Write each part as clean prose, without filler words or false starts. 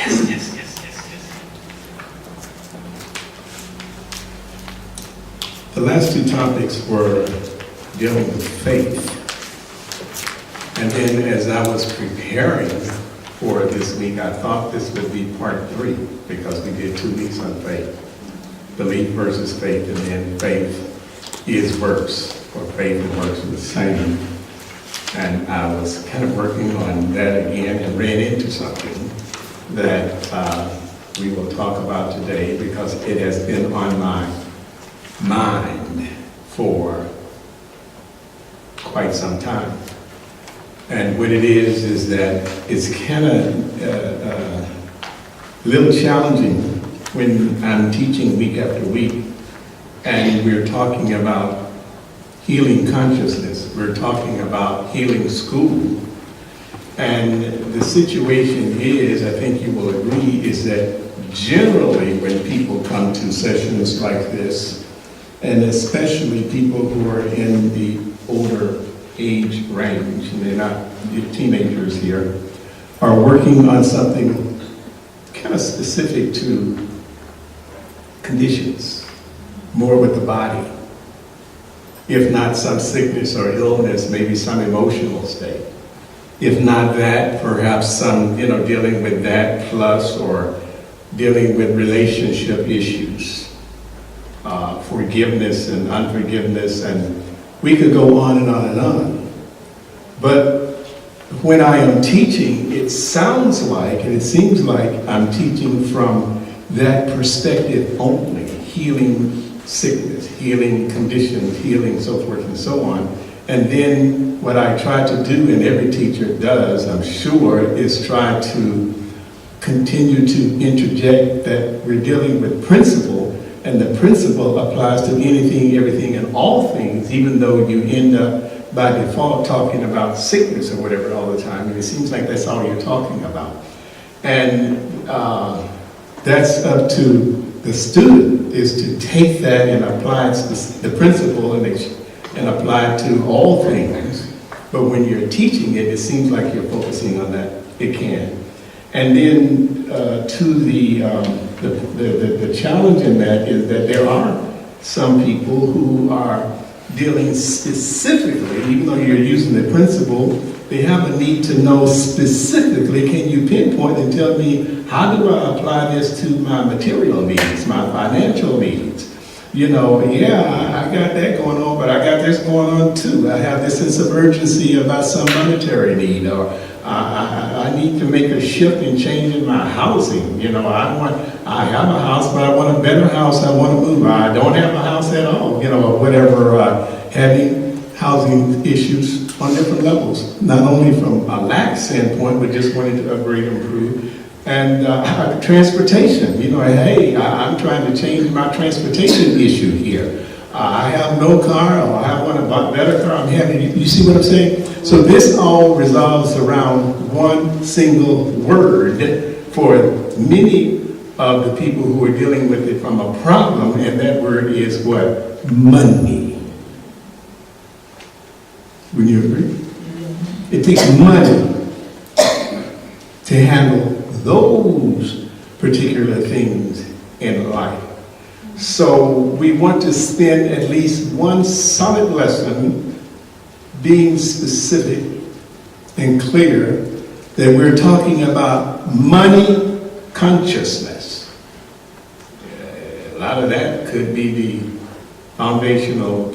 Yes, yes, yes, yes, yes. The last two topics were dealing with faith. And then as I was preparing for this week, I thought this would be part 3 because we did 2 weeks on faith. Belief versus faith, and then faith is works, or faith and works are the same. And I was kind of working on that again and ran into something that we will talk about today because it has been on my mind for quite some time. And what it is that it's kind of a little challenging when I'm teaching week after week and we're talking about healing consciousness, we're talking about healing school. And the situation is, I think you will agree, is that generally when people come to sessions like this, and especially people who are in the older age range, and they're not teenagers here, are working on something kind of specific to conditions, more with the body. If not some sickness or illness, maybe some emotional state. If not that, perhaps some, dealing with that plus or dealing with relationship issues, forgiveness and unforgiveness, and we could go on and on and on. But when I am teaching, it sounds like, and it seems like I'm teaching from that perspective only, healing sickness, healing conditions, healing so forth and so on. And then what I try to do, and every teacher does, I'm sure, is try to continue to interject that we're dealing with principle, and the principle applies to anything, everything, and all things, even though you end up by default talking about sickness or whatever all the time, and it seems like that's all you're talking about. And that's up to the student, is to take that and apply the principle and apply it to all things. But when you're teaching it, it seems like you're focusing on that. It can. And then to the challenge in that is that there are some people who are dealing specifically, even though you're using the principle, they have a need to know specifically, can you pinpoint and tell me, how do I apply this to my material needs, my financial needs? I got that going on, but I got this going on too. I have this sense of urgency about some monetary need, or I need to make a shift and change in my housing. I have a house, but I want a better house. I want to move. I don't have a house at all, or whatever, having housing issues on different levels, not only from a lack standpoint, but just wanting to upgrade and improve. And transportation, hey, I'm trying to change my transportation issue here. I have no car, or I want a better car. I'm having, you see what I'm saying? So this all resolves around one single word for many of the people who are dealing with it from a problem, and that word is what? Money. Would you agree? It takes money to handle those particular things in life. So we want to spend at least one solid lesson being specific and clear that we're talking about money consciousness. A lot of that could be the foundational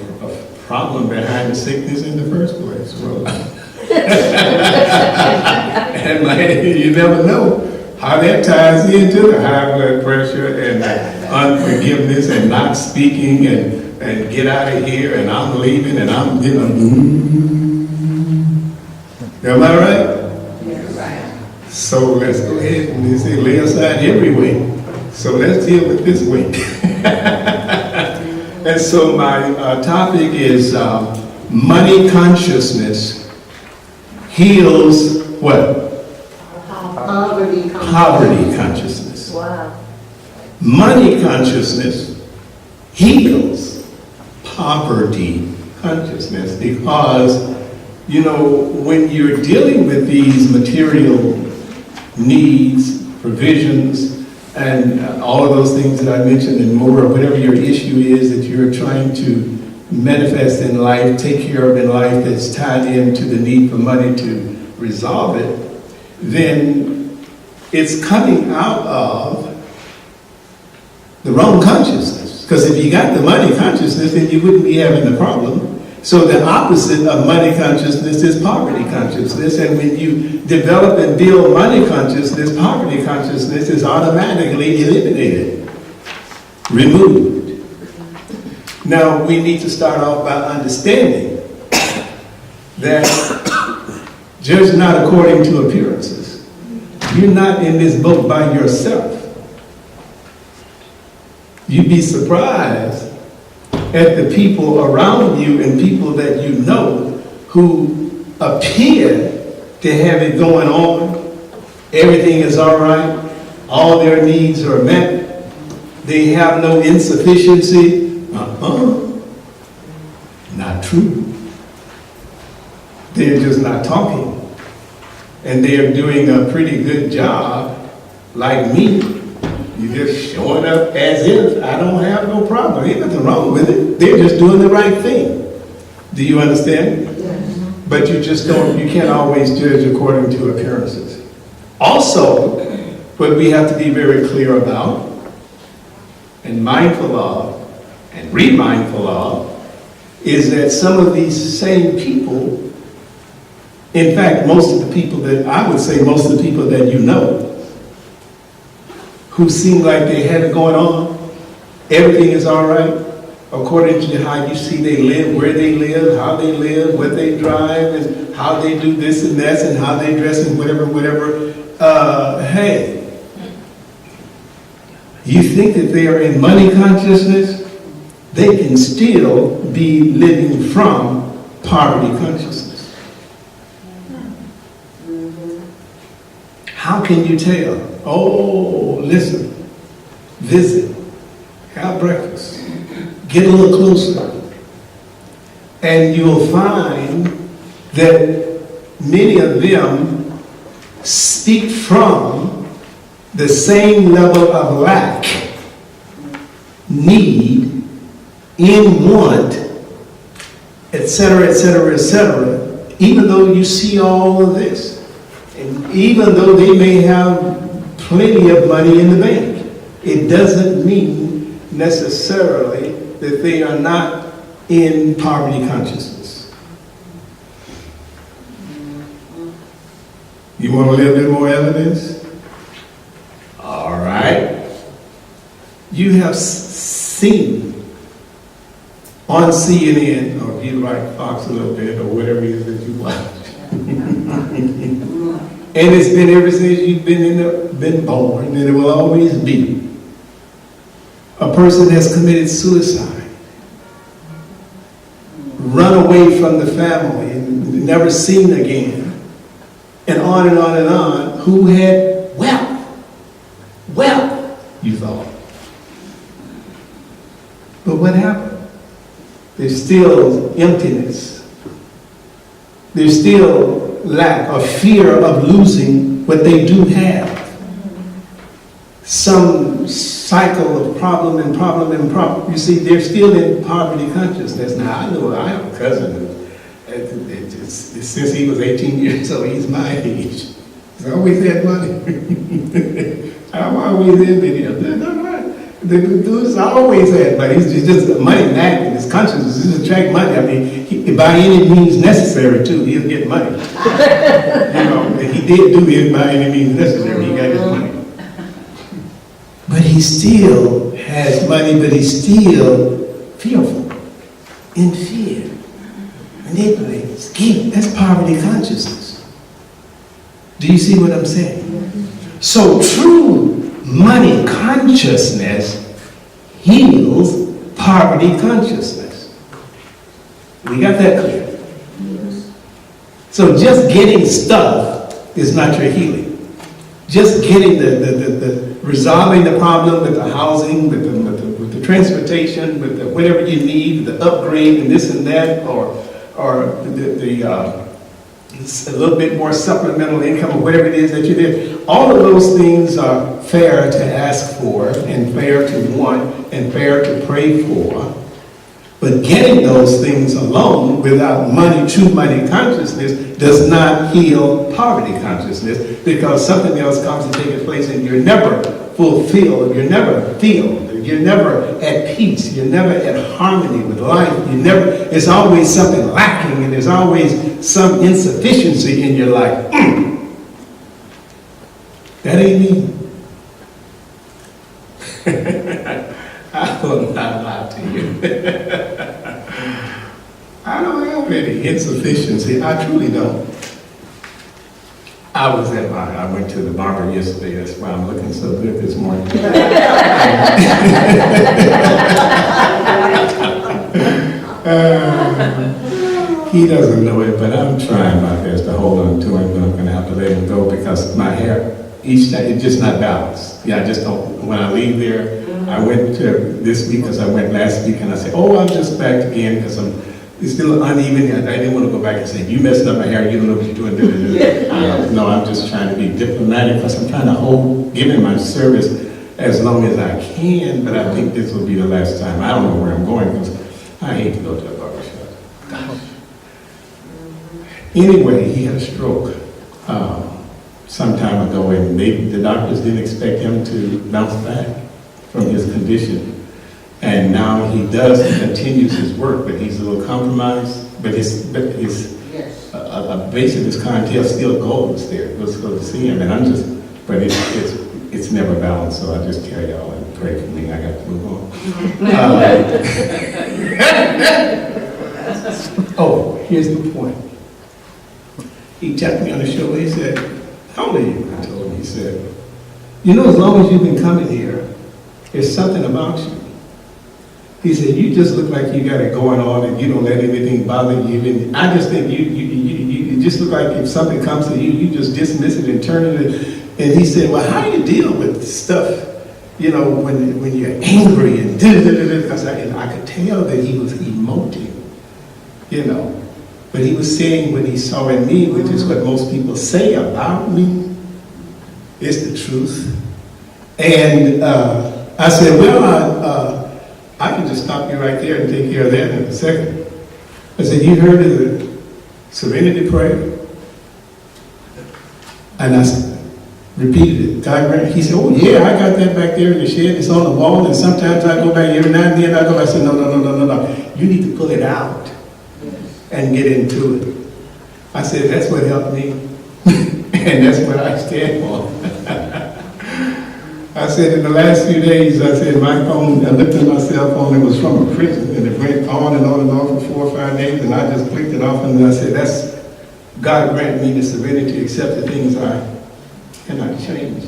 problem behind the sickness in the first place. And you never know how that ties into the high blood pressure and unforgiveness and not speaking and get out of here and I'm leaving and I'm, Am I right? Yes. Right. So let's go ahead and say lay aside every weight. So let's deal with this weight. And so my topic is money consciousness heals what? Poverty consciousness. Wow. Money consciousness heals poverty consciousness because, when you're dealing with these material needs, provisions, and all of those things that I mentioned and more, whatever your issue is that you're trying to manifest in life, take care of in life, that's tied into the need for money to resolve it, then it's coming out of the wrong consciousness. Because if you got the money consciousness, then you wouldn't be having the problem. So the opposite of money consciousness is poverty consciousness. And when you develop and build money consciousness, poverty consciousness is automatically eliminated, removed. Now, we need to start off by understanding that judge not according to appearances. You're not in this boat by yourself. You'd be surprised at the people around you and people that you know who appear to have it going on. Everything is all right. All their needs are met. They have no insufficiency. Not true. They're just not talking. And they're doing a pretty good job, like me. You're just showing up as if I don't have no problem. Ain't nothing wrong with it. They're just doing the right thing. Do you understand? Yes. But you just don't, you can't always judge according to appearances. Also, what we have to be very clear about and mindful of and remindful of is that some of these same people, in fact, most of the people that, I would say most of the people that you know, who seem like they have it going on, everything is all right, according to how you see they live, where they live, how they live, what they drive, and how they do this and that, and how they dress, and whatever. Hey, you think that they are in money consciousness? They can still be living from poverty consciousness. How can you tell? Oh, listen, visit, have breakfast, get a little closer, and you'll find that many of them speak from the same level of lack, need, in want, etc., even though you see all of this, and even though they may have plenty of money in the bank, it doesn't mean necessarily that they are not in poverty consciousness. You want a little bit more evidence? All right. You have seen on CNN, or if you like Fox a little bit, or whatever it is that you watch. And it's been ever since you've been born, and it will always be. A person has committed suicide, run away from the family, and never seen again, and on and on and on, who had wealth, you thought. But what happened? There's still emptiness. There's still lack or fear of losing what they do have. Some cycle of problem. You see, they're still in poverty consciousness. Now, I know I have a cousin, since he was 18 years old, he's my age. He's always had money. I'm always in video. The dude's always had money. He's just money magnet. His consciousness is attract money. I mean, by any means necessary too, he'll get money. He did do it by any means necessary. He got his money. But he still has money, but he's still fearful, in fear, manipulated, scared. That's poverty consciousness. Do you see what I'm saying? So true money consciousness heals poverty consciousness. We got that clear? So just getting stuff is not your healing. Just getting the resolving the problem with the housing, with the transportation, with the whatever you need, the upgrade and this and that, or the a little bit more supplemental income or whatever it is that you did. All of those things are fair to ask for and fair to want and fair to pray for. But getting those things alone without money, true money consciousness, does not heal poverty consciousness, because something else comes to take place and you're never fulfilled, you're never filled, you're never at peace, you're never at harmony with life, there's always something lacking and there's always some insufficiency in your life. That ain't me. I will not lie to you. I don't have any insufficiency. I truly don't. I went to the barber yesterday. That's why I'm looking so good this morning. He doesn't know it, but I'm trying my best to hold on to him, but I'm going to have to let him go because my hair, each time, it's just not balanced. Yeah, I just don't, when I leave there, I went to this week because I went last week and I said, oh, I'm just back again because it's still uneven. I didn't want to go back and say, you messed up my hair, you don't know what you're doing. No, I'm just trying to be diplomatic because I'm trying to give him my service as long as I can, but I think this will be the last time. I don't know where I'm going because I hate to go to a barber shop. Gosh. Anyway, he had a stroke some time ago, and the doctors didn't expect him to bounce back from his condition. And now he continues his work, but he's a little compromised. But his base of his clientele still goes there. Let's go to see him, and but it's never balanced. So I just tell y'all and pray for me. I got to move on. Oh, here's the point. He tapped me on the shoulder. He said, "How old are you?" I told him. He said, "You know, as long as you've been coming here, there's something about you." He said, "You just look like you got it going on and you don't let anything bother you. And I just think you just look like if something comes to you, you just dismiss it and turn it." And he said, "Well, how do you deal with stuff, you know, when you're angry and da-da-da-da-da?" Because I could tell that he was emoting, you know. But he was saying what he saw in me, which is what most people say about me. It's the truth. And I said, well, I can just stop you right there and take care of that in a second. I said, you heard of the serenity prayer? And I repeated it. He said, oh yeah, I got that back there in the shed. It's on the wall, and sometimes I go back every now and then. I said, no. You need to pull it out and get into it. I said, that's what helped me. And that's what I stand for. I said, in the last few days, I said, my phone, I looked at my cell phone, it was from a prison, and it went on and on for 4 or 5 days, and I just clicked it off, and I said, that's, God grant me the serenity to accept the things I cannot change.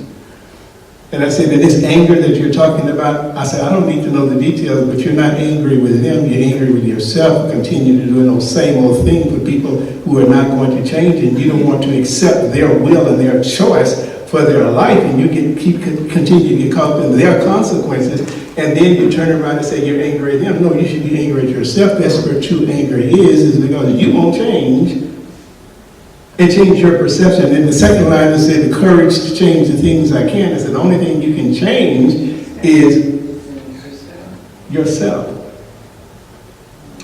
And I said, and this anger that you're talking about, I said, I don't need to know the details, but you're not angry with them, you're angry with yourself, continue to do those same old things with people who are not going to change, and you don't want to accept their will and their choice for their life, and you continue to get caught up in their consequences, and then you turn around and say you're angry at them. No, you should be angry at yourself. That's where true anger is because you won't change and change your perception. And the second line is say the courage to change the things I can. I said the only thing you can change is yourself.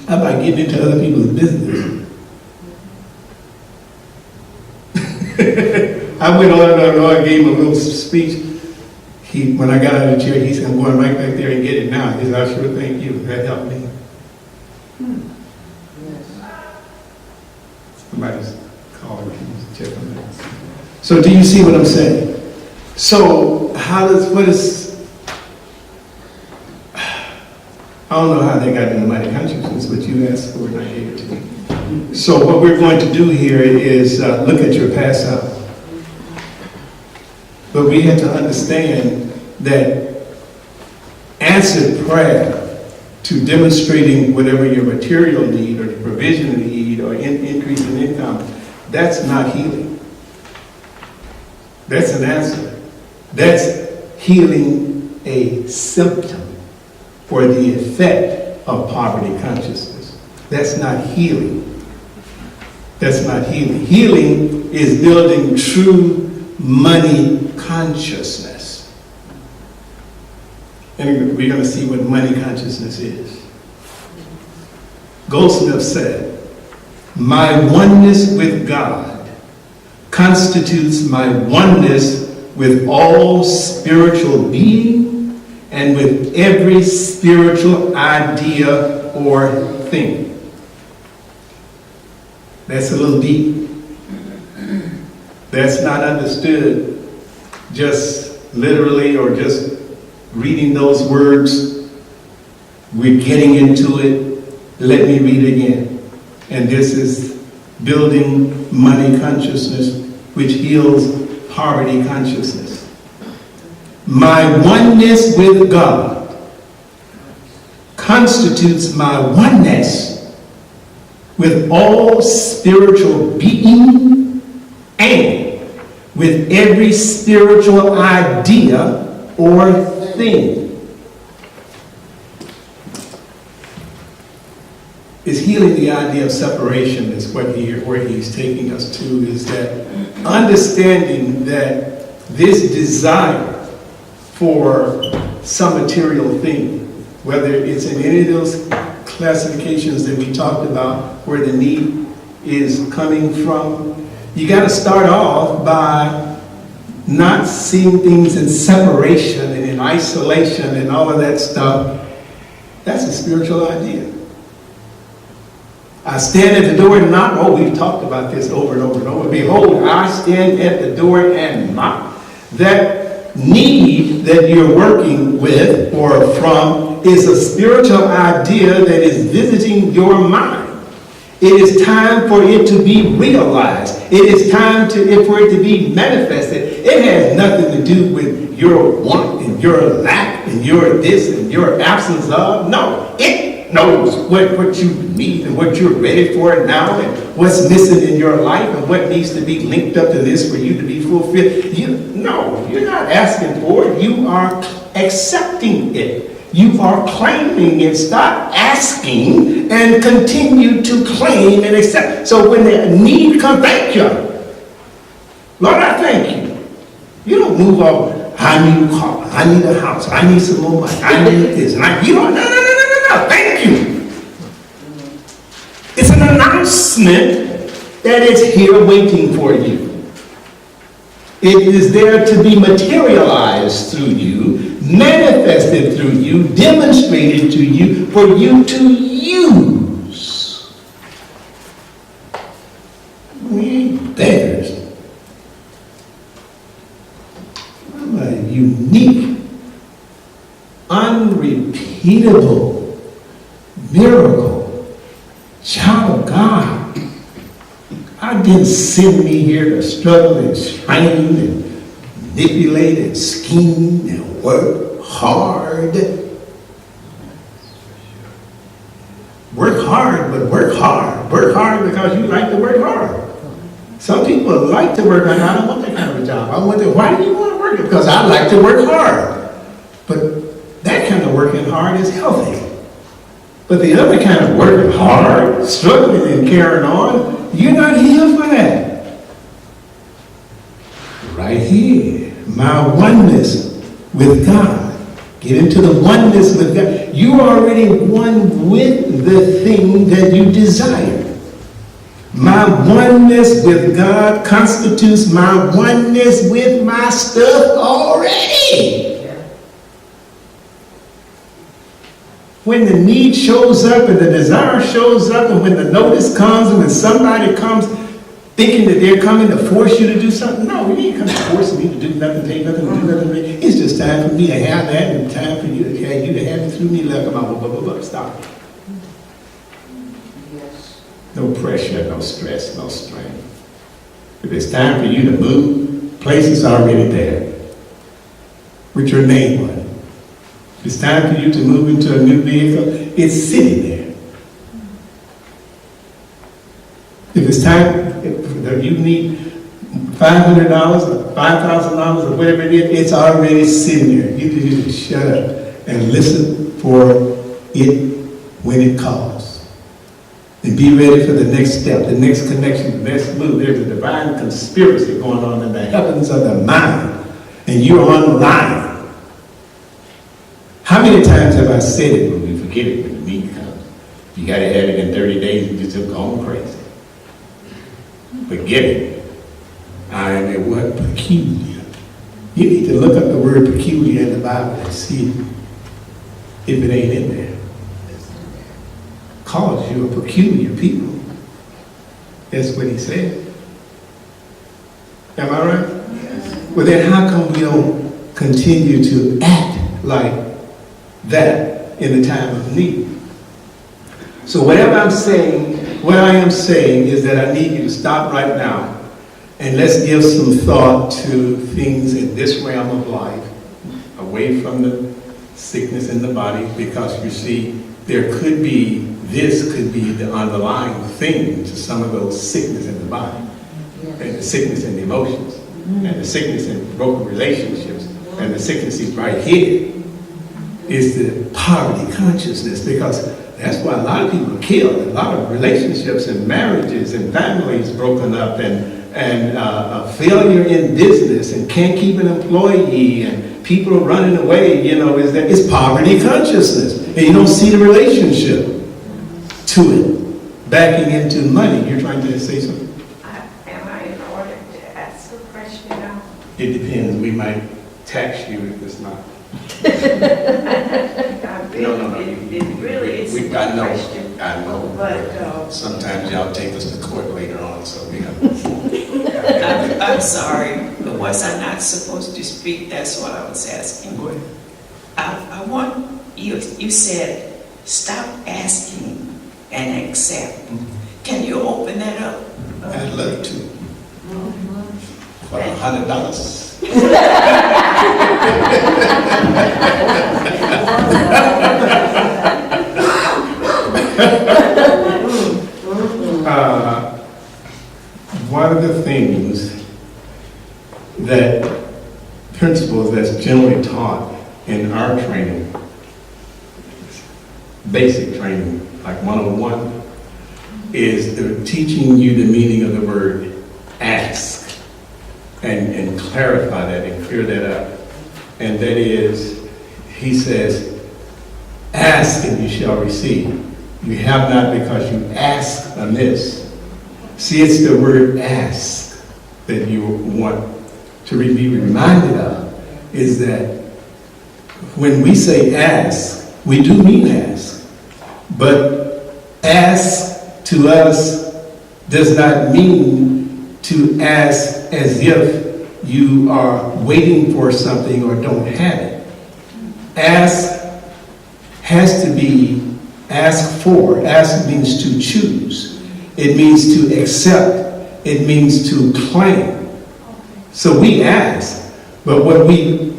How about getting into other people's business? I went on and on, I gave him a little speech. When I got out of the chair, he said, I'm going right back there and get it now. He said, I sure thank you. That helped me. Somebody's calling me. Check on that. So do you see what I'm saying? So I don't know how they got into my consciousness, but you asked for it and I gave it to you. So what we're going to do here is look at your pass out. But we have to understand that answered prayer to demonstrating whatever your material need or the provision need or increase in income, that's not healing. That's an answer. That's healing a symptom for the effect of poverty consciousness. That's not healing. That's not healing. Healing is building true money consciousness. And we're going to see what money consciousness is. Goldsmith said, "My oneness with God constitutes my oneness with all spiritual being and with every spiritual idea or thing." That's a little deep. That's not understood just literally or just reading those words. We're getting into it. Let me read again. And this is building money consciousness, which heals poverty consciousness. My oneness with God constitutes my oneness with all spiritual being and with every spiritual idea or thing. Is healing the idea of separation is where he's taking us to, is that understanding that this desire for some material thing, whether it's in any of those classifications that we talked about where the need is coming from, you got to start off by not seeing things in separation and in isolation and all of that stuff. That's a spiritual idea. I stand at the door and knock. Oh, we've talked about this over and over and over. Behold, I stand at the door and knock. That need that you're working with or from is a spiritual idea that is visiting your mind. It is time for it to be realized. It is time for it to be manifested. It has nothing to do with your want and your lack and your this and your absence of. No, it knows what you need and what you're ready for now and what's missing in your life and what needs to be linked up to this for you to be fulfilled. No, you're not asking for it. You are accepting it. You are claiming it. Stop asking and continue to claim and accept. So when the need comes, thank you. Lord, I thank you. You don't move over. I need a car. I need a house. I need some more money. I need this. You don't. No. Thank you. It's an announcement that is here waiting for you. It is there to be materialized through you, manifested through you, demonstrated to you, for you to use. We ain't beggars. I'm a unique, unrepeatable miracle child of God. God didn't send me here to struggle and strain and manipulate and scheme and work hard. Work hard, but work hard. Work hard because you like to work hard. Some people like to work hard. I don't want that kind of a job. I want that. Why do you want to work? Because I like to work hard. But that kind of working hard is healthy. But the other kind of working hard, struggling and carrying on, you're not here for that. Right here, my oneness with God. Get into the oneness with God. You are already one with the thing that you desire. My oneness with God constitutes my oneness with my stuff already. When the need shows up and the desire shows up and when the notice comes and when somebody comes thinking that they're coming to force you to do something, no, you ain't coming to force me to do nothing, take nothing, do nothing. It's just time for me to have that and time for you to have it through me. Like, come on, stop. No pressure, no stress, no strain. If it's time for you to move, place is already there with your name on it. If it's time for you to move into a new vehicle, it's sitting there. If it's time, if you need $500 or $5,000 or whatever it is, it's already sitting there. You just shut up and listen for it when it calls. And be ready for the next step, the next connection, the next move. There's a divine conspiracy going on in the heavens of the mind. And you're online. How many times have I said it when we forget it when the meeting comes? You got to have it in 30 days and just have gone crazy. Forget it. I am a word peculiar. You need to look up the word peculiar in the Bible and see if it ain't in there. Cause you a peculiar people. That's what he said. Am I right? Yes. Well, then how come we don't continue to act like that in the time of need? So whatever I'm saying, what I am saying is that I need you to stop right now and let's give some thought to things in this realm of life, away from the sickness in the body, because you see, this could be the underlying thing to some of those sickness in the body, and the sickness in the emotions, and the sickness in broken relationships, and the sickness right here is the poverty consciousness, because that's why a lot of people are killed. A lot of relationships and marriages and families broken up, and a failure in business, and can't keep an employee, and people are running away. It's poverty consciousness, and you don't see the relationship to it backing into money. You're trying to say something? Am I in order to ask a question now? It depends. We might tax you if it's not. No. It really is a question. I know. But sometimes y'all take us to court later on, so we have. I'm sorry, but was I not supposed to speak? That's what I was asking. Go ahead. I want you said stop asking and accept. Can you open that up? I'd love to. For $100. One of the things principles that's generally taught in our training, basic training, like 101, is teaching you the meaning of the word ask, and clarify that and clear that up. And that is, he says, ask and you shall receive. You have not because you ask amiss. See, it's the word ask that you want to be reminded of, is that when we say ask, we do mean ask. But ask to us does not mean to ask as if you are waiting for something or don't have it. Ask has to be asked for. Ask means to choose. It means to accept. It means to claim. So we ask, but what we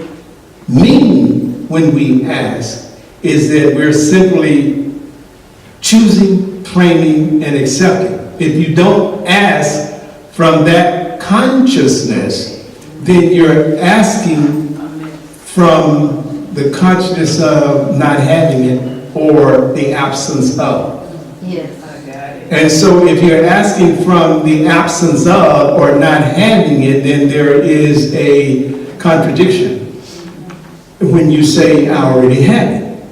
mean when we ask is that we're simply choosing, claiming, and accepting. If you don't ask from that consciousness, then you're asking from the consciousness of not having it or the absence of. yes, I got it. And so if you're asking from the absence of or not having it, then there is a contradiction when you say, I already have it.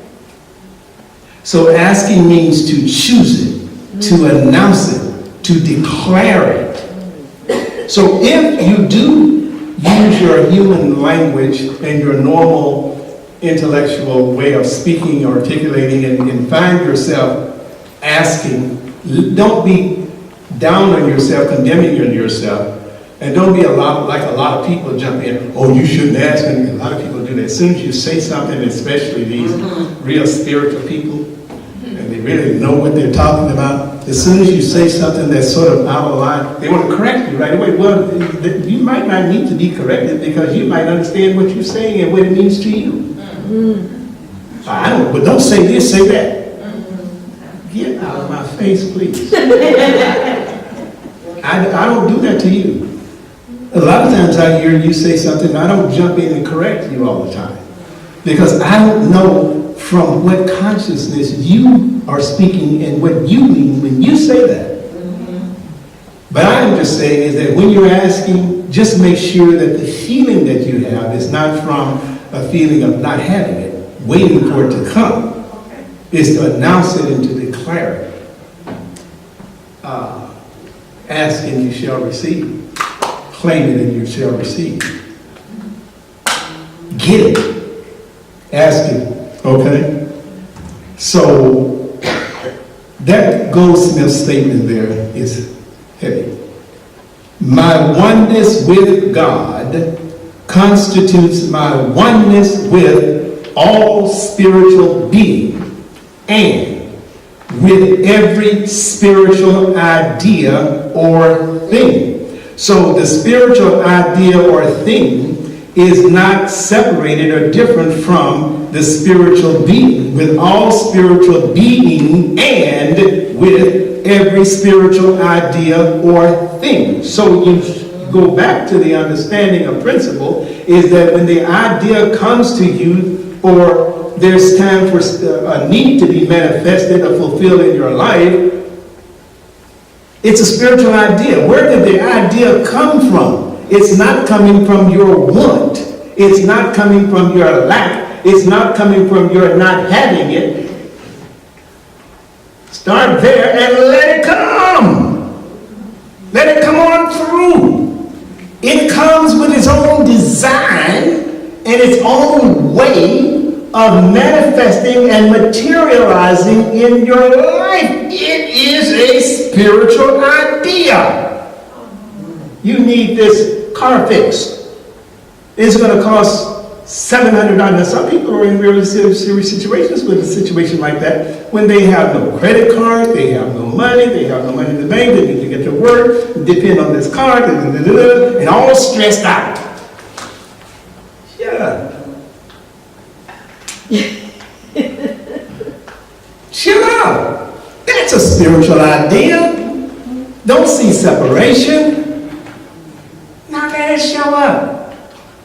So asking means to choose it, to announce it, to declare it. So if you do use your human language and your normal intellectual way of speaking, articulating, and find yourself asking, don't be down on yourself, condemning yourself, and don't be like a lot of people jump in, oh, you shouldn't ask, and a lot of people do that. As soon as you say something, especially these real spiritual people, and they really know what they're talking about, as soon as you say something that's sort of out of line, they want to correct you right away. Well, you might not need to be corrected because you might understand what you're saying and what it means to you. But don't say this, say that. Get out of my face, please. I don't do that to you. A lot of times I hear you say something, I don't jump in and correct you all the time. Because I don't know from what consciousness you are speaking and what you mean when you say that. But I'm just saying is that when you're asking, just make sure that the feeling that you have is not from a feeling of not having it, waiting for it to come. Is to announce it and to declare it. Ask and you shall receive. Claim it and you shall receive. Get it. Ask it. Okay? So, that Goldsmith statement there is heavy. My oneness with God constitutes my oneness with all spiritual being and with every spiritual idea or thing. So the spiritual idea or thing is not separated or different from the spiritual being, with all spiritual being and with every spiritual idea or thing. So you go back to the understanding of principle is that when the idea comes to you or there's time for a need to be manifested or fulfilled in your life, it's a spiritual idea. Where did the idea come from? It's not coming from your want. It's not coming from your lack. It's not coming from your not having it. Start there and let it come. Let it come on through. It comes with its own design and its own way of manifesting and materializing in your life. It is a spiritual idea. You need this car fixed. It's going to cost $700. Now, some people are in really serious situations with a situation like that when they have no credit card, they have no money in the bank, they need to get to work, depend on this card, and all stressed out. Yeah. Chill out. That's a spiritual idea. Don't see separation. Now let it show up.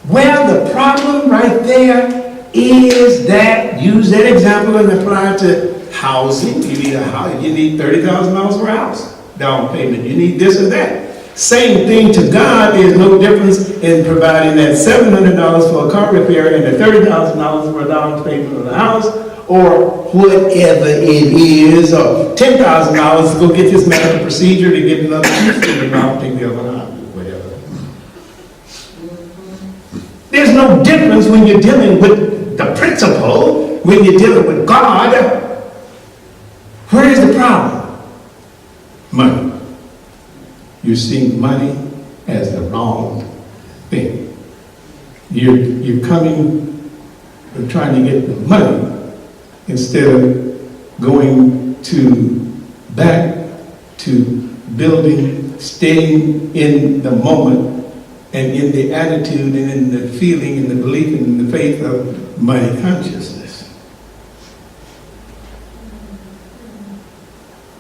Well, the problem right there is that, use that example and apply it to housing. You need a house. You need $30,000 for a house down payment. You need this or that. Same thing to God. There's no difference in providing that $700 for a car repair and the $30,000 for a down payment for the house, or whatever it is, or $10,000 to go get this medical procedure to get another tooth in your mouth, take the other one out, whatever. There's no difference when you're dealing with the principle, when you're dealing with God. Where is the problem? Money. You're seeing money as the wrong thing. You're coming and trying to get the money instead of going back to building, staying in the moment and in the attitude and in the feeling and the belief and in the faith of money consciousness.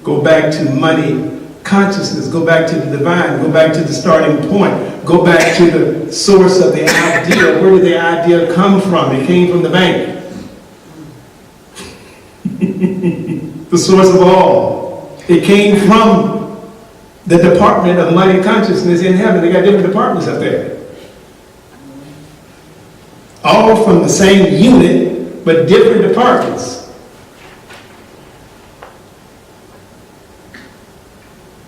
Go back to money consciousness, go back to the divine, go back to the starting point, go back to the source of the idea. Where did the idea come from? It came from the bank. The source of all. It came from the department of money consciousness in heaven. They got different departments up there. All from the same unit, but different departments.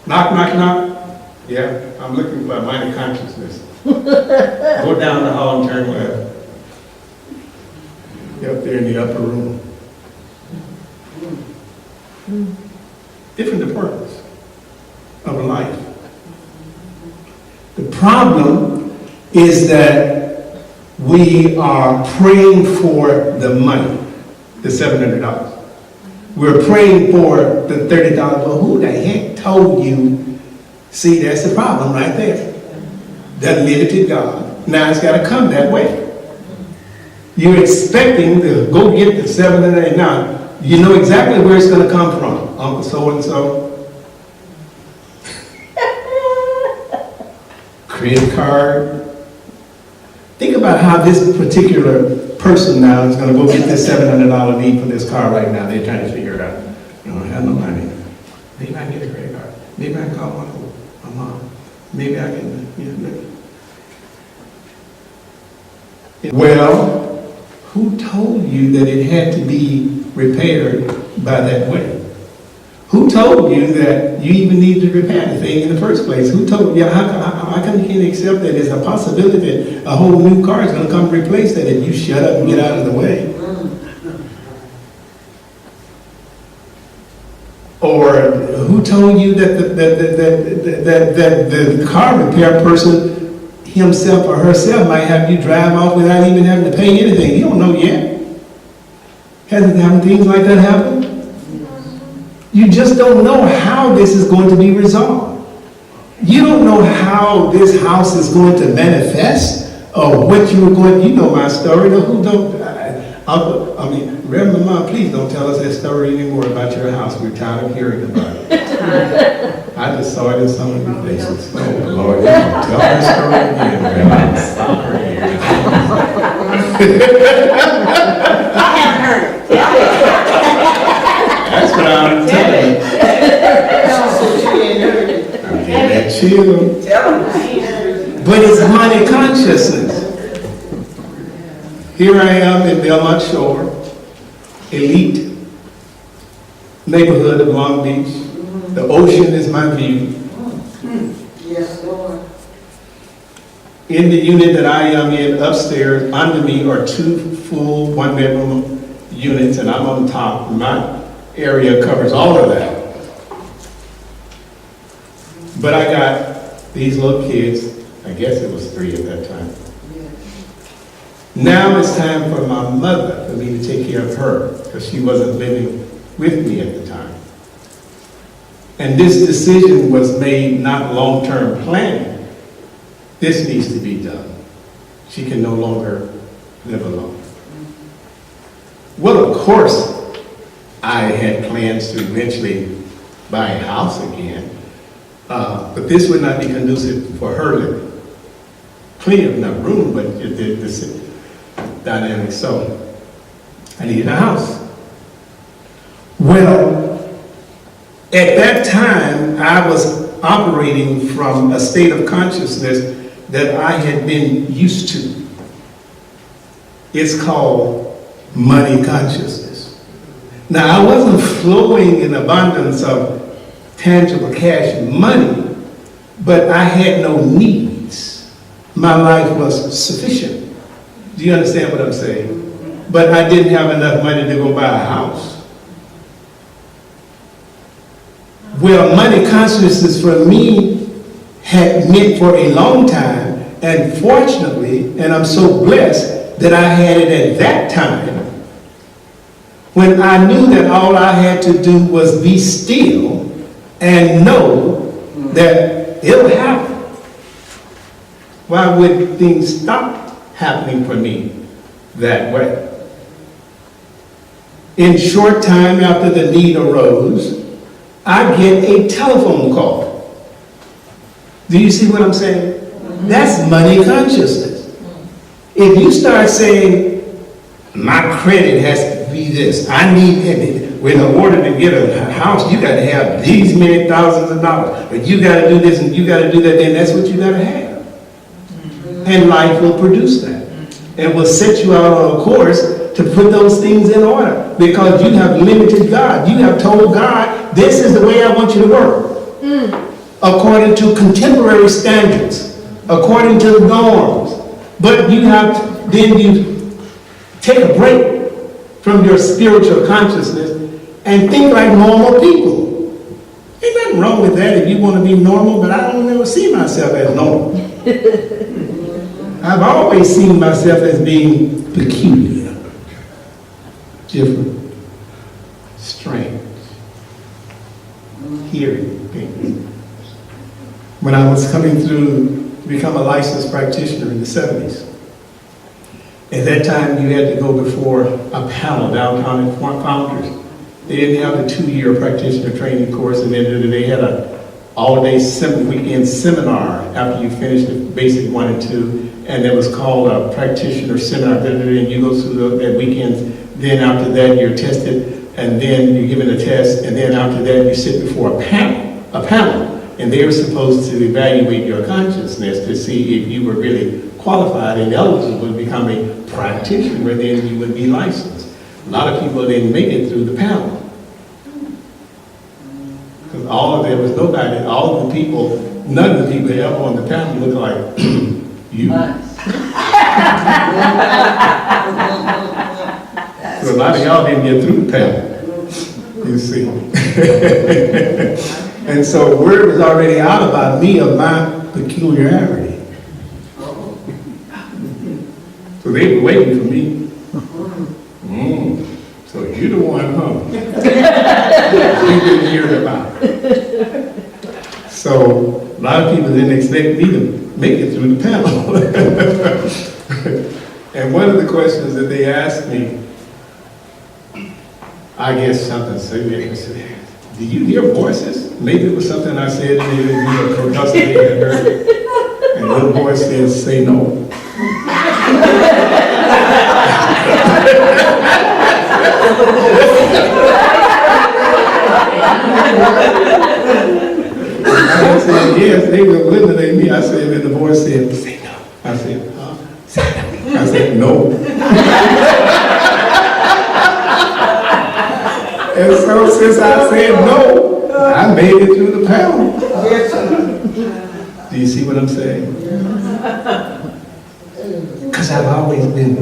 Knock, knock, knock. Yeah, I'm looking for money consciousness. Go down the hall and turn left. You're up there in the upper room. Different departments of life. The problem is that we are praying for the money, the $700. We're praying for the $30. Well, who the heck told you? See, that's the problem right there. The limited God. Now it's got to come that way. You're expecting to go get the $700. Now, you know exactly where it's going to come from. Uncle so-and-so. Credit card. Think about how this particular person now is going to go get this $700 need for this car right now. They're trying to figure it out. I don't have no money. Maybe I can get a credit card. Maybe I can call my mom. Maybe I can, Well, who told you that it had to be repaired by that way? Who told you that you even need to repair the thing in the first place? Who told you? How come you can't accept that there's a possibility that a whole new car is going to come replace that if you shut up and get out of the way? Or who told you that the car repair person himself or herself might have you drive off without even having to pay anything? You don't know yet. Hasn't happened things like that happen? You just don't know how this is going to be resolved. You don't know how this house is going to manifest or what you were going. You know my story. Who don't? I mean, Reverend Mom, please don't tell us that story anymore about your house. We're tired of hearing about it. I just saw it in some of your faces. Oh Lord, you don't tell that story again, Reverend. I'm sorry. I haven't heard it. That's what I'm telling you. I'm getting that chill. But it's money consciousness. Here I am in Belmont Shore, elite neighborhood of Long Beach. The ocean is my view. Yes, Lord. In the unit that I am in upstairs, under me are 2 full 1-bedroom units, and I'm on top. My area covers all of that. But I got these little kids, I guess it was 3 at that time. Now it's time for my mother, for me to take care of her, because she wasn't living with me at the time. And this decision was made not long-term planning. This needs to be done. She can no longer live alone. Well, of course, I had plans to eventually buy a house again, but this would not be conducive for her living. Plenty of enough room, but the dynamic. So I needed a house. Well, at that time, I was operating from a state of consciousness that I had been used to. It's called money consciousness. Now, I wasn't flowing in abundance of tangible cash money, but I had no needs. My life was sufficient. Do you understand what I'm saying? But I didn't have enough money to go buy a house. Well, money consciousness for me had meant for a long time, and fortunately, and I'm so blessed that I had it at that time, when I knew that all I had to do was be still and know that it'll happen. Why would things stop happening for me that way? In short time after the need arose, I get a telephone call. Do you see what I'm saying? That's money consciousness. If you start saying, my credit has to be this, I need it. In order to get a house, you got to have these many thousands of dollars. But you got to do this and you got to do that, then that's what you got to have. And life will produce that. And will set you out on a course to put those things in order. Because you have limited God. You have told God, this is the way I want you to work. According to contemporary standards. According to the norms. But you have, then you take a break from your spiritual consciousness and think like normal people. Ain't nothing wrong with that if you want to be normal, but I don't ever see myself as normal. I've always seen myself as being peculiar, different, strange, hearing things. When I was coming through to become a licensed practitioner in the 70s, at that time you had to go before a panel downtown at Founders. They didn't have the 2-year practitioner training course, and then they had an all-day weekend seminar after you finished the basic 1 and 2. and it was called a practitioner seminar, and you go through that weekends. Then after that, you're tested, and then you're given a test, and then after that, you sit before a panel, and they're supposed to evaluate your consciousness to see if you were really qualified and eligible to become a practitioner, then you would be licensed. A lot of people didn't make it through the panel. Because there was nobody, all of the people, none of the people ever on the panel looked like you. So a lot of y'all didn't get through the panel, you see. And so word was already out about me of my peculiarity. So they were waiting for me. So you're the one, huh? You didn't hear about it. So a lot of people didn't expect me to make it through the panel. And one of the questions that they asked me, I guess something silly, do you hear voices? Maybe it was something I said, maybe you prognosticated had heard it. And the little voice says, say no. I said, yes, they were eliminating me. I said, and the voice said, say no. I said, say no. I said, no. And so since I said no, I made it through the panel. Do you see what I'm saying? Because I've always been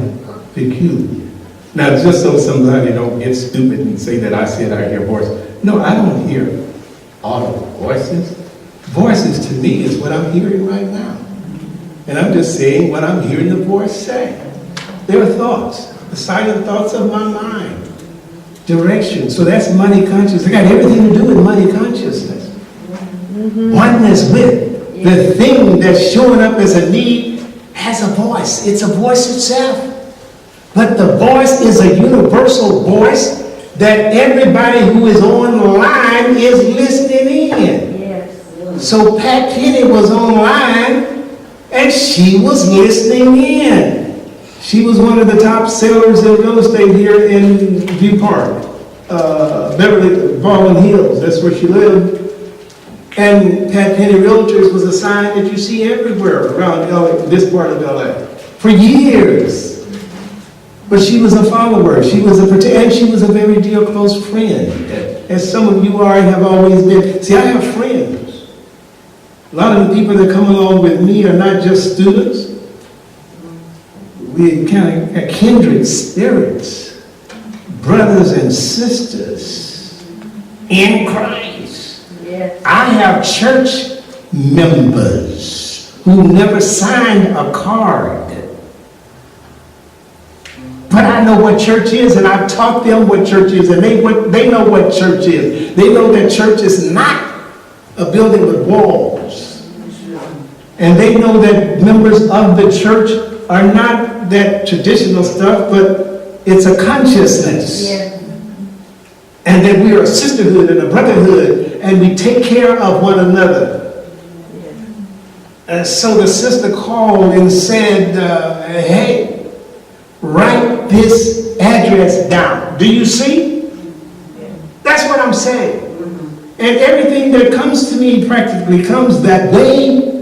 peculiar. Now, just so somebody don't get stupid and say that I said I hear voices. No, I don't hear audible voices. Voices to me is what I'm hearing right now. And I'm just saying what I'm hearing the voice say. There are thoughts, the silent thoughts of my mind. Direction. So that's money consciousness. It got everything to do with money consciousness. Oneness with the thing that's showing up as a need has a voice. It's a voice itself. But the voice is a universal voice that everybody who is online is listening in. Yes. So Pat Kenny was online and she was listening in. She was one of the top sellers in real estate here in View Park, Baldwin Hills. That's where she lived. And Pat Penny Realtors was a sign that you see everywhere around LA, this part of LA, for years. But she was a follower. And she was a very dear close friend, as some of you are and have always been. See, I have friends. A lot of the people that come along with me are not just students. We kind of kindred spirits, brothers and sisters in Christ. Yes. I have church members who never signed a card. But I know what church is, and I've taught them what church is, and they know what church is. They know that church is not a building with walls. And they know that members of the church are not that traditional stuff, but it's a consciousness. Yes. And that we are a sisterhood and a brotherhood, and we take care of one another. Yes. And so the sister called and said, hey, write this address down. Do you see? That's what I'm saying. And everything that comes to me practically comes that way.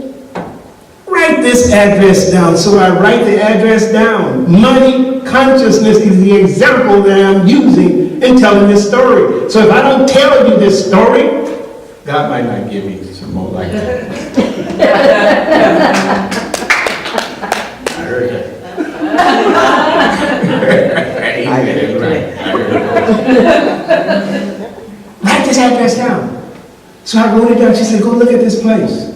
Write this address down. So I write the address down. Money consciousness is the example that I'm using in telling this story. So if I don't tell you this story, God might not give me some more like that. I heard that. Write this address down. So I wrote it down. She said, go look at this place.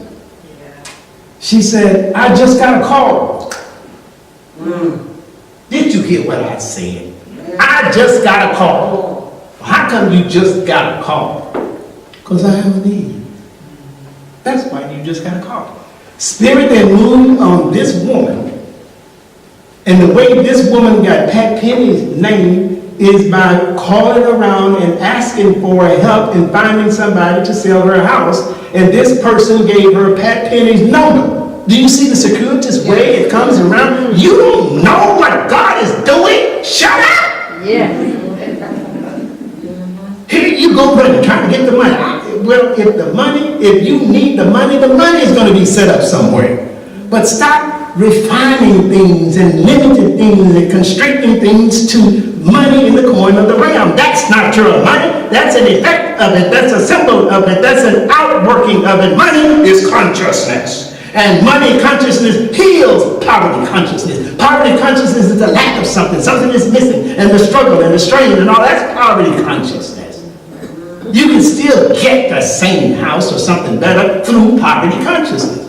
She said, I just got a call. Did you hear what I said? I just got a call. How come you just got a call? Because I have a need. That's why you just got a call. Spirit that moved on this woman, and the way this woman got Pat Penny's name is by calling around and asking for help in finding somebody to sell her house. And this person gave her Pat Penny's number. Do you see the circuitous way it comes around? You don't know what God is doing? Shut up! Yes. Here you go, brother, trying to get the money. Well, if you need the money is going to be set up somewhere. But stop refining things and limiting things and constricting things to money in the coin of the realm. That's not your money. That's an effect of it. That's a symbol of it. That's an outworking of it. Money is consciousness. And money consciousness heals poverty consciousness. Poverty consciousness is the lack of something. Something is missing. And the struggle and the strain and all that's poverty consciousness. You can still get the same house or something better through poverty consciousness.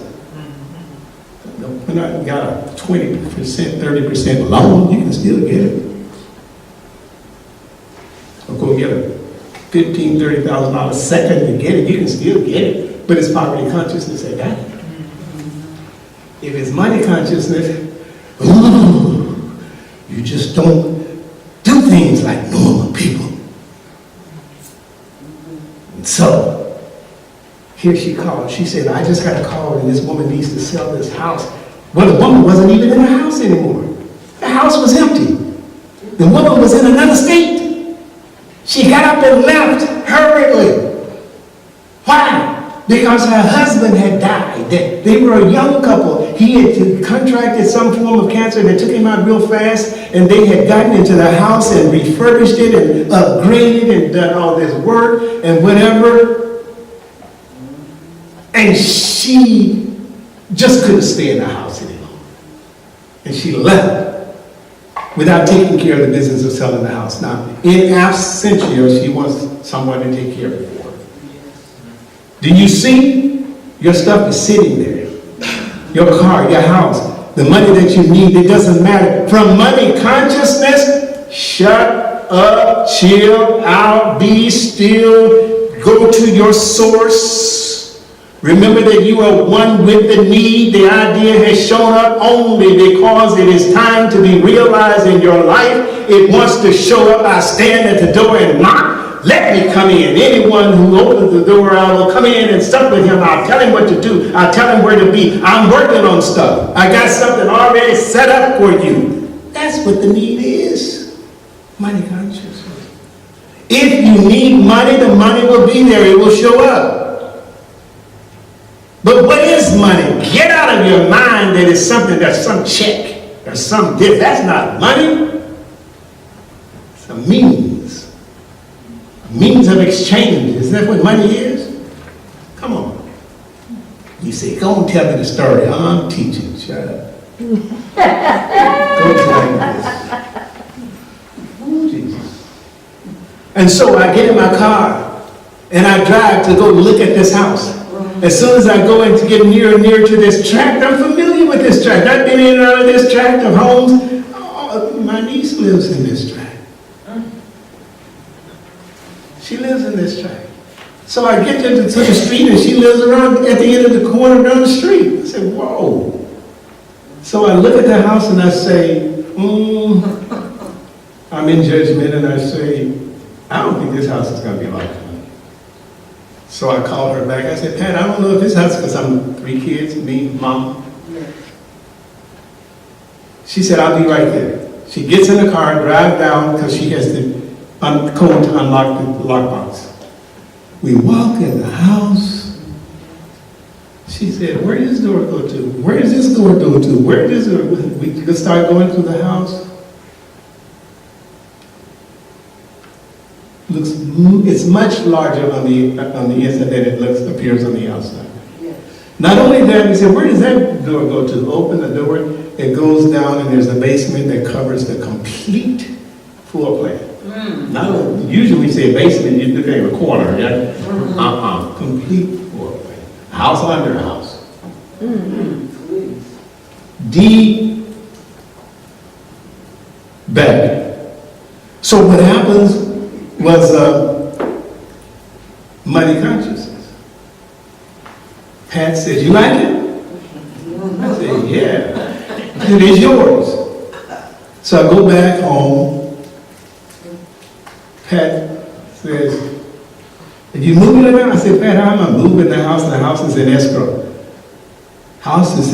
When I got a 20%, 30% loan, you can still get it. Or go get a $15,000, $30,000 second to get it, you can still get it. But it's poverty consciousness that got it. If it's money consciousness, ooh, you just don't do things like normal people. So, here she called. She said, I just got a call and this woman needs to sell this house. Well, the woman wasn't even in the house anymore. The house was empty. The woman was in another state. She got up and left hurriedly. Why? Because her husband had died. They were a young couple. He had contracted some form of cancer that took him out real fast, and they had gotten into the house and refurbished it and upgraded and done all this work and whatever. And she just couldn't stay in the house anymore. And she left without taking care of the business of selling the house. Now, in absentia, she wants someone to take care of it for her. Do you see? Your stuff is sitting there. Your car, your house, the money that you need, it doesn't matter. From money consciousness, shut up, chill out, be still, go to your source. Remember that you are one with the need. The idea has shown up only because it is time to be realized in your life. It wants to show up. I stand at the door and knock. Let me come in. Anyone who opens the door, I will come in and sup with him. I'll tell him what to do. I'll tell him where to be. I'm working on stuff. I got something already set up for you. That's what the need is. Money consciousness. If you need money, the money will be there. It will show up. But what is money? Get out of your mind that it's something, that's some check or some gift. That's not money. It's a means. A means of exchange. Isn't that what money is? Come on. You say, go and tell me the story. I'm teaching. Shut up. Go try this. Oh, Jesus. And so I get in my car and I drive to go look at this house. As soon as I go in to get nearer and nearer to this tract, I'm familiar with this tract. I've been in and out of this tract of homes. Oh, my niece lives in this tract. She lives in this tract. So I get to the street and she lives around at the end of the corner down the street. I said, whoa. So I look at the house and I say, I'm in judgment and I say, I don't think this house is going to be like that. So I called her back. I said, Pat, I don't know if this house, because I'm 3 kids, me, mom. She said, I'll be right there. She gets in the car, drives down, because she has the code to unlock the lockbox. We walk in the house. She said, where does this door go to? Where does this door go to? Where does it? We could start going through the house. It's much larger on the inside than it appears on the outside. Yes. Not only that, we said, where does that door go to? Open the door, it goes down, and there's a basement that covers the complete floor plan. Not only, usually we say basement, you look at a corner, yeah? Complete floor plan. House under a house. Deep back. So what happens was money consciousness. Pat said, you like it? I said, yeah. It is yours. So I go back home. Pat says, are you moving it around? I said, Pat, how am I moving the house? And the house is in escrow. House is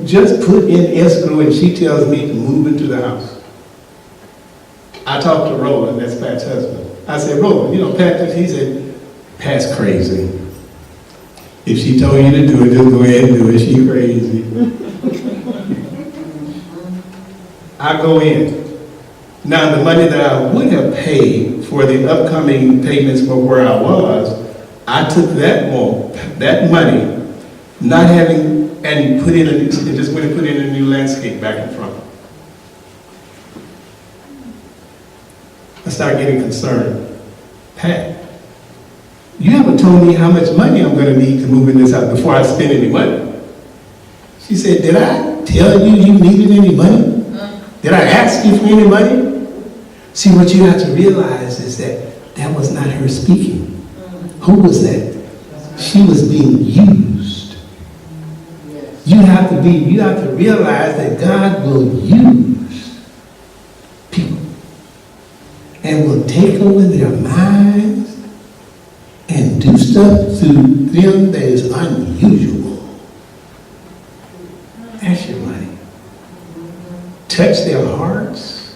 just put in escrow, and she tells me to move into the house. I talked to Roland, that's Pat's husband. I said, Roland, you know, Pat, he said, Pat's crazy. If she told you to do it, just go ahead and do it. She crazy. I go in. Now, the money that I would have paid for the upcoming payments for where I was, I took that money, not having, and put in and just went and put in a new landscape back in front. I started getting concerned. Pat, you haven't told me how much money I'm going to need to move in this house before I spend any money. She said, did I tell you you needed any money? Did I ask you for any money? See, what you have to realize is that was not her speaking. Who was that? She was being used. You have to realize that God will use people and will take over their minds and do stuff through them that is unusual. That's your money. Touch their hearts.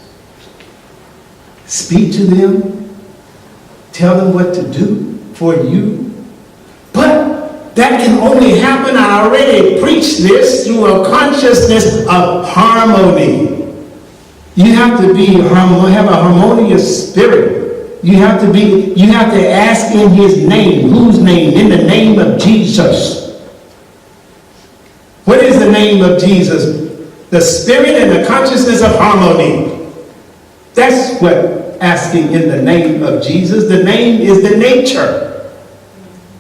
Speak to them. Tell them what to do for you. But that can only happen, I already preached this, through a consciousness of harmony. You have to have a harmonious spirit. You have to ask in his name. Whose name? In the name of Jesus. What is the name of Jesus? The spirit and the consciousness of harmony. That's what asking in the name of Jesus. The name is the nature.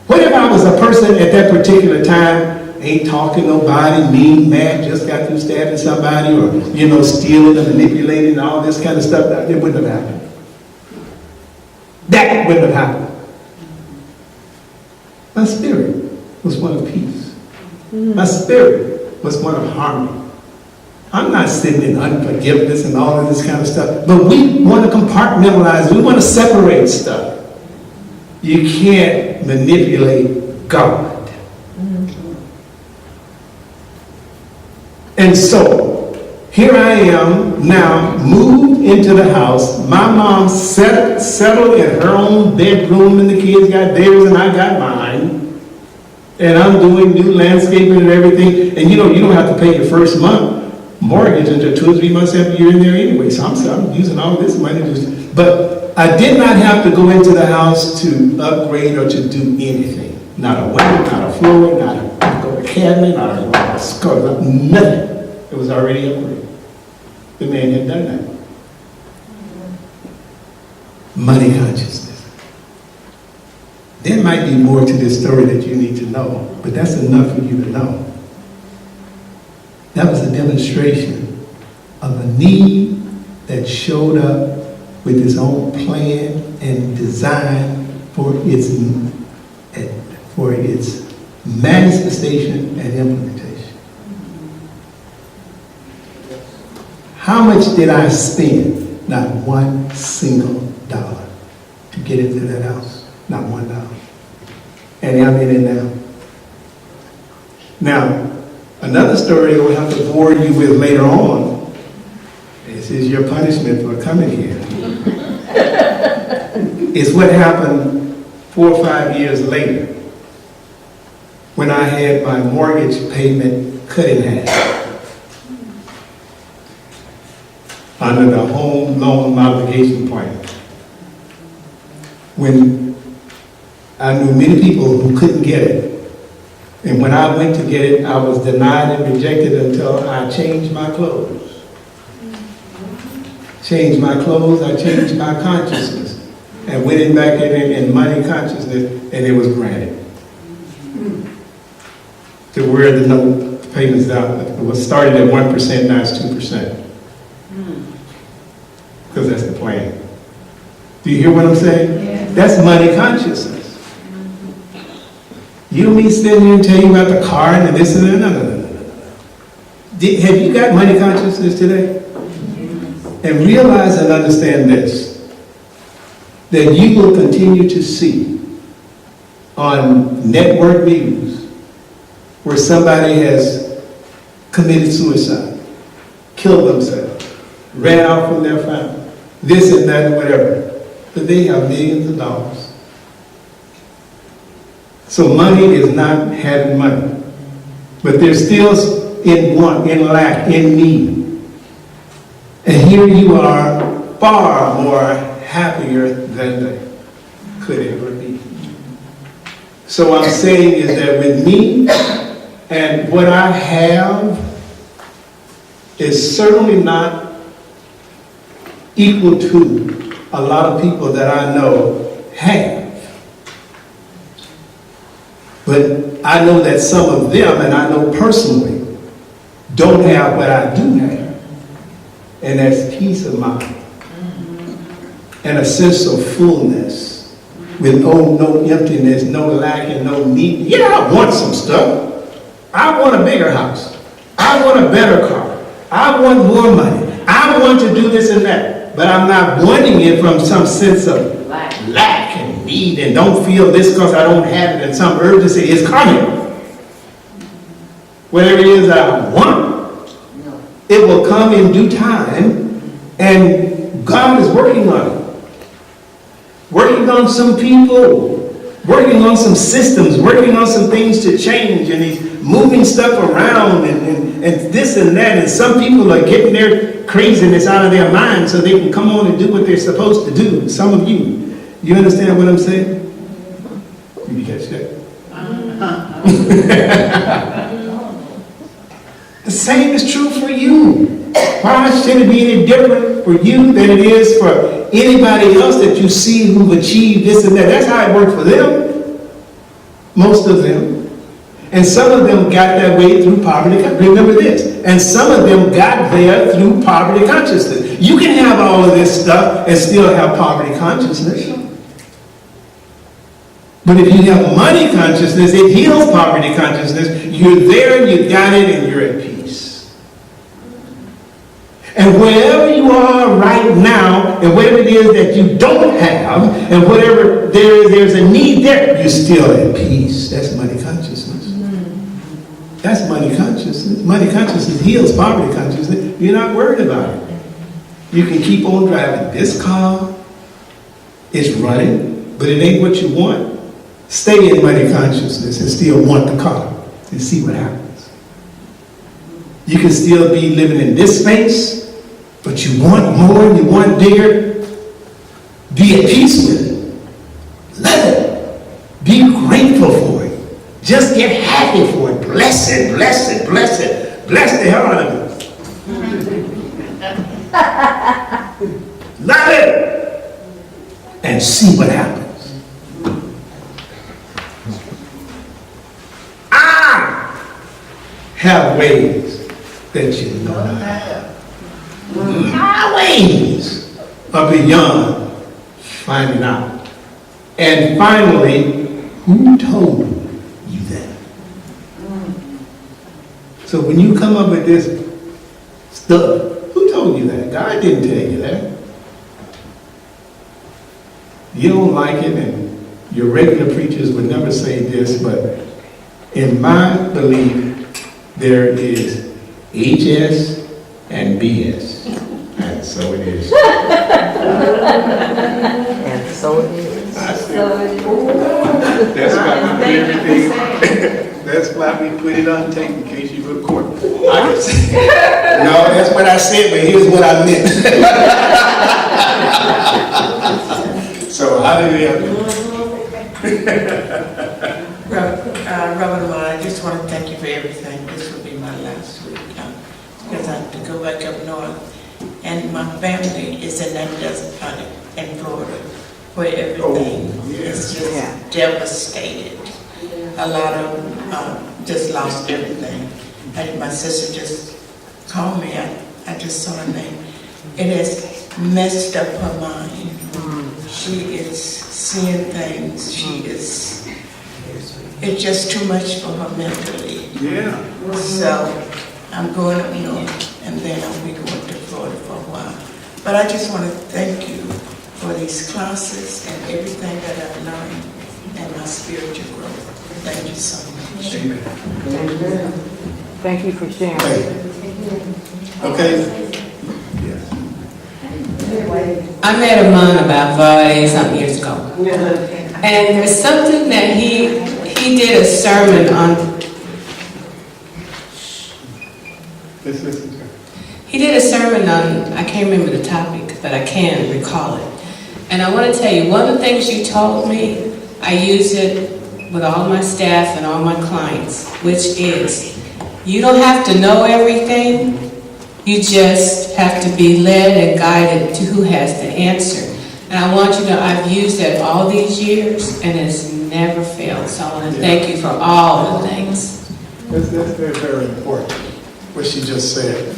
What if I was a person at that particular time, ain't talking nobody, mean, mad, just got through stabbing somebody, or, stealing and manipulating and all this kind of stuff? It wouldn't have happened. That wouldn't have happened. My spirit was one of peace. My spirit was one of harmony. I'm not sitting in unforgiveness and all of this kind of stuff, but we want to compartmentalize. We want to separate stuff. You can't manipulate God. And so, here I am now, moved into the house. My mom settled in her own bedroom, and the kids got theirs and I got mine. And I'm doing new landscaping and everything. And you don't have to pay your first month mortgage until 2 or 3 months after you're in there anyway. So I'm using all this money. But I did not have to go into the house to upgrade or to do anything. Not a window, not a floor, not a cabinet, not a skull, nothing. It was already upgraded. The man had done that. Money consciousness. There might be more to this story that you need to know, but that's enough for you to know. That was a demonstration of a need that showed up with its own plan and design for its manifestation and implementation. How much did I spend? Not one single dollar to get into that house. Not $1. And I'm in it now. Now, another story we'll have to bore you with later on. This is your punishment for coming here. It's what happened 4 or 5 years later when I had my mortgage payment cut in half under the home loan modification plan. When I knew many people who couldn't get it. And when I went to get it, I was denied and rejected until I changed my clothes. Changed my clothes, I changed my consciousness. And went in back in money consciousness, and it was granted. To where the note payments out, it was started at 1%, now it's 2%. Because that's the plan. Do you hear what I'm saying? Yes. That's money consciousness. You don't mean sitting here and tell you about the car and this and that. No. Have you got money consciousness today? And realize and understand this, that you will continue to see on network news where somebody has committed suicide, killed themselves, ran out from their family, this and that, whatever. But they have millions of dollars. So money is not having money. But they're still in want, in lack, in need. And here you are, far more happier than they could ever be. So I'm saying is that with me and what I have is certainly not equal to a lot of people that I know have. But I know that some of them, and I know personally, don't have what I do have. And that's peace of mind. And a sense of fullness. With no emptiness, no lack, and no need. Yeah, I want some stuff. I want a bigger house. I want a better car. I want more money. I want to do this and that. But I'm not wanting it from some sense of lack and need and don't feel this because I don't have it and some urgency is coming. Whatever it is I want, it will come in due time, and God is working on it. Working on some people, working on some systems, working on some things to change, and He's moving stuff around and this and that, and some people are getting their craziness out of their mind so they can come on and do what they're supposed to do. Some of you understand what I'm saying? Did you catch that? The same is true for you. Why should it be any different for you than it is for anybody else that you see who've achieved this and that? That's how it worked for them. Most of them. And some of them got that way through poverty. Remember this. And some of them got there through poverty consciousness. You can have all of this stuff and still have poverty consciousness. But if you have money consciousness, it heals poverty consciousness. You're there, you got it, and you're at peace. And wherever you are right now, and whatever it is that you don't have, and whatever there's a need there, you're still at peace. That's money consciousness. That's money consciousness. Money consciousness heals poverty consciousness. You're not worried about it. You can keep on driving this car. It's running, but it ain't what you want. Stay in money consciousness and still want the car and see what happens. You can still be living in this space, but you want more and you want bigger. Be at peace with it. Love it. Be grateful for it. Just get happy for it. Bless it, bless it, bless it. Bless the hell out of it. Love it. And see what happens. Have ways that you know not have. My ways are beyond finding out. And finally, who told you that? So when you come up with this stuff, who told you that? God didn't tell you that. You don't like it, and your regular preachers would never say this, but in my belief, there is HS and BS. And so it is. And so it is. That's why we put everything. That's why we put it on tape in case you record. I can say, no, that's what I said, but here's what I meant. So hallelujah. Reverend Lamar, I just want to thank you for everything. This will be my last week because I have to go back up north. And my family is in that desert part in Florida where everything is just devastated. A lot of them just lost everything. And my sister just called me. I just saw her name. It has messed up her mind. She is seeing things. She is... It's just too much for her mentally. Yeah. So I'm going up north, and then I'll be going to Florida for a while. But I just want to thank you for these classes and everything that I've learned and my spiritual growth. Thank you so much. Amen. Thank you for sharing. Okay? I met a man about 40-something years ago. And there's something that he did a sermon on. Let's listen to her. He did a sermon on, I can't remember the topic, but I can recall it. And I want to tell you, one of the things you told me, I use it with all my staff and all my clients, which is, you don't have to know everything, you just have to be led and guided to who has the answer. And I want you to know, I've used that all these years, and it's never failed. So I want to thank you for all the things. That's very, very important, what she just said.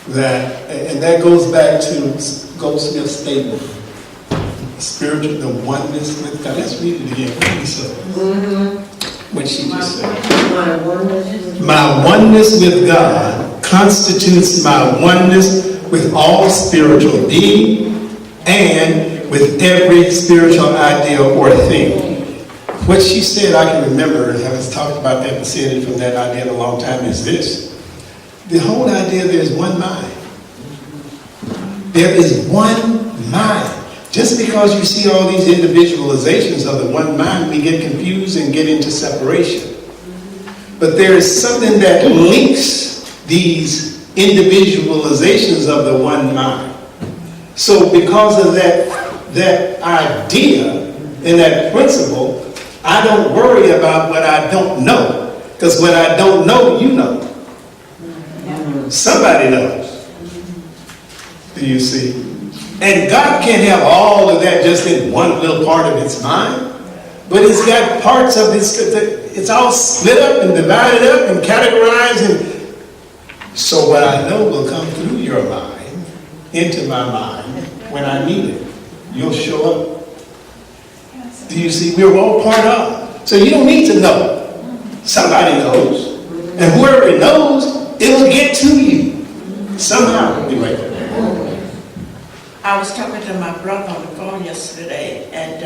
And that goes back to Goldsmith's statement. Spiritual, the oneness with God. Let's read it again. What she just said. My oneness with God constitutes my oneness with all spiritual being and with every spiritual idea or thing. What she said, I can remember, and having talked about that and said it from that idea in a long time, is this. The whole idea there's one mind. There is one mind. Just because you see all these individualizations of the one mind, we get confused and get into separation. But there is something that links these individualizations of the one mind. So because of that idea and that principle, I don't worry about what I don't know. Because what I don't know, you know. Somebody knows. Do you see? And God can't have all of that just in one little part of its mind. But it's got parts of it's all split up and divided up and categorized. And so what I know will come through your mind, into my mind, when I need it. You'll show up. Do you see? We're all part of. So you don't need to know. Somebody knows. And whoever knows, it'll get to you. Somehow. Be right there. I was talking to my brother on the phone yesterday, and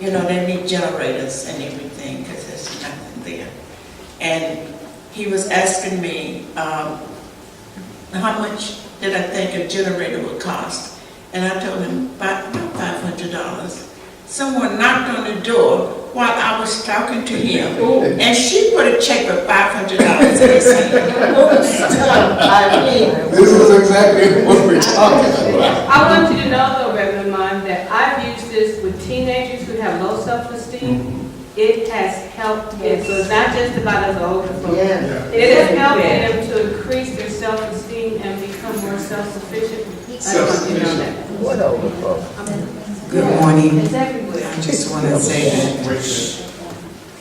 they need generators and everything because there's nothing there. And he was asking me how much did I think a generator would cost, and I told him about $500. Someone knocked on the door while I was talking to him, and she put a check for $500 in his hand. This is exactly what we're talking about. I want you to know, though, Reverend Mine, that I've used this with teenagers who have low self-esteem. It has helped them. So it's not just about us older folks. It has helped them to increase their self-esteem and become more self-sufficient. I want you to know that. What older folks? Good morning. It's everywhere. I just want to say that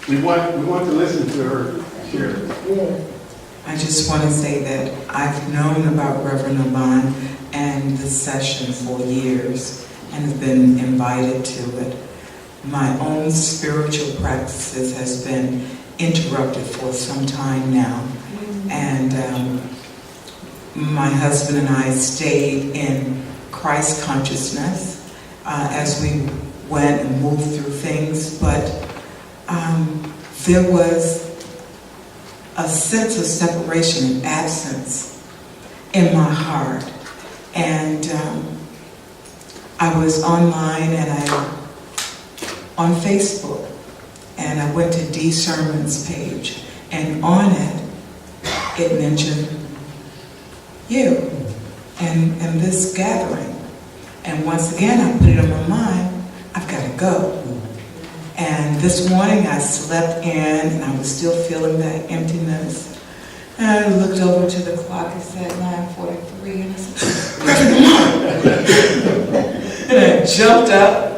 We want to listen to her share. I just want to say that I've known about Reverend Aban and the session for years and have been invited to it. My own spiritual practices has been interrupted for some time now, and my husband and I stayed in Christ consciousness as we went and moved through things, but there was a sense of separation and absence in my heart. And I was online and on Facebook, and I went to Dee Sherman's page, and on it, it mentioned you and this gathering. And once again, I put it on my mind, I've got to go. And this morning I slept in and I was still feeling that emptiness. And I looked over to the clock, it said 9:43, and I said, and I jumped up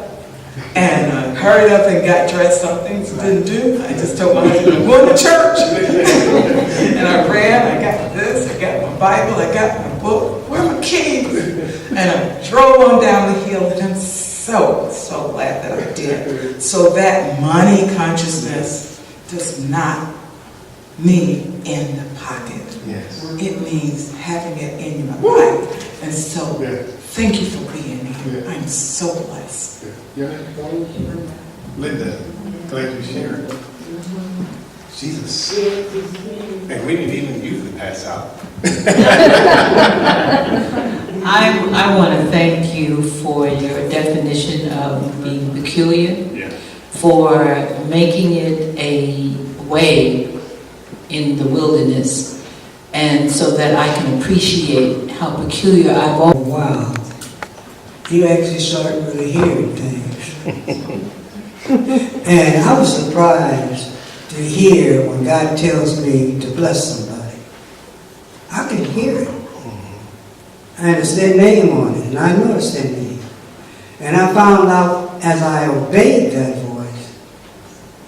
and hurried up and got dressed. Some things I didn't do. I just told my husband, I'm going to church. And I ran, I got this, I got my Bible, I got my book, where are my keys? And I drove on down the hill, and I'm so glad that I did. So that money consciousness does not mean in the pocket. Yes. It means having it in your life. And so thank you for being here. I'm so blessed. Linda, glad you shared. Jesus. And we didn't even usually pass out. I want to thank you for your definition of being peculiar, Yeah. for making it a way in the wilderness, and so that I can appreciate how peculiar I've always. Wow. You actually start really hearing things. And I was surprised to hear when God tells me to bless somebody. I can hear it. And it's their name on it, and I know it's their name. And I found out as I obeyed that voice,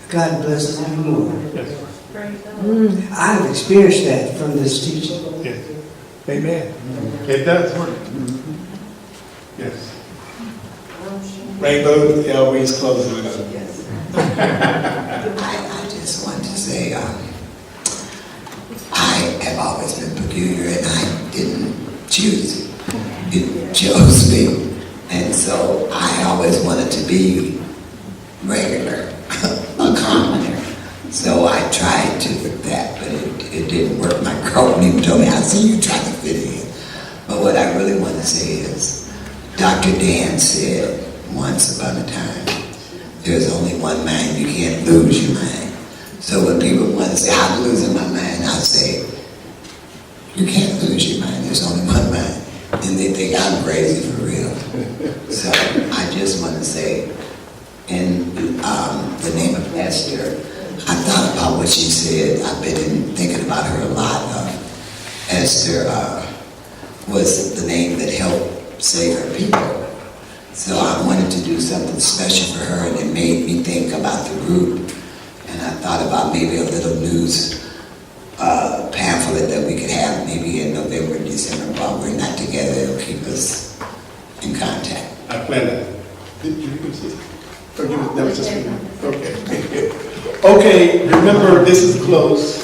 God blesses me more. I've experienced that from this teaching. Yes. Amen. It does work. Yes. Rainbow, always closing it up. Yes. I just want to say, I have always been peculiar and I didn't choose it. It chose me. And so I always wanted to be regular, a commoner. So I tried to with that, but it didn't work. My girlfriend even told me, I see you trying to fit in. But what I really want to say is, Dr. Dan said once upon a time, there's only one mind, you can't lose your mind. So when people want to say, I'm losing my mind, I say, you can't lose your mind, there's only one mind. And they think I'm crazy for real. So I just want to say, in the name of Esther, I thought about what she said. I've been thinking about her a lot. Esther was the name that helped save her people. So I wanted to do something special for her, and it made me think about the group. And I thought about maybe a little news pamphlet that we could have maybe in November, December, while we're not together. It'll keep us in contact. I plan that. Did you see? Forgive me, that was just me. Okay. Okay, remember, this is close.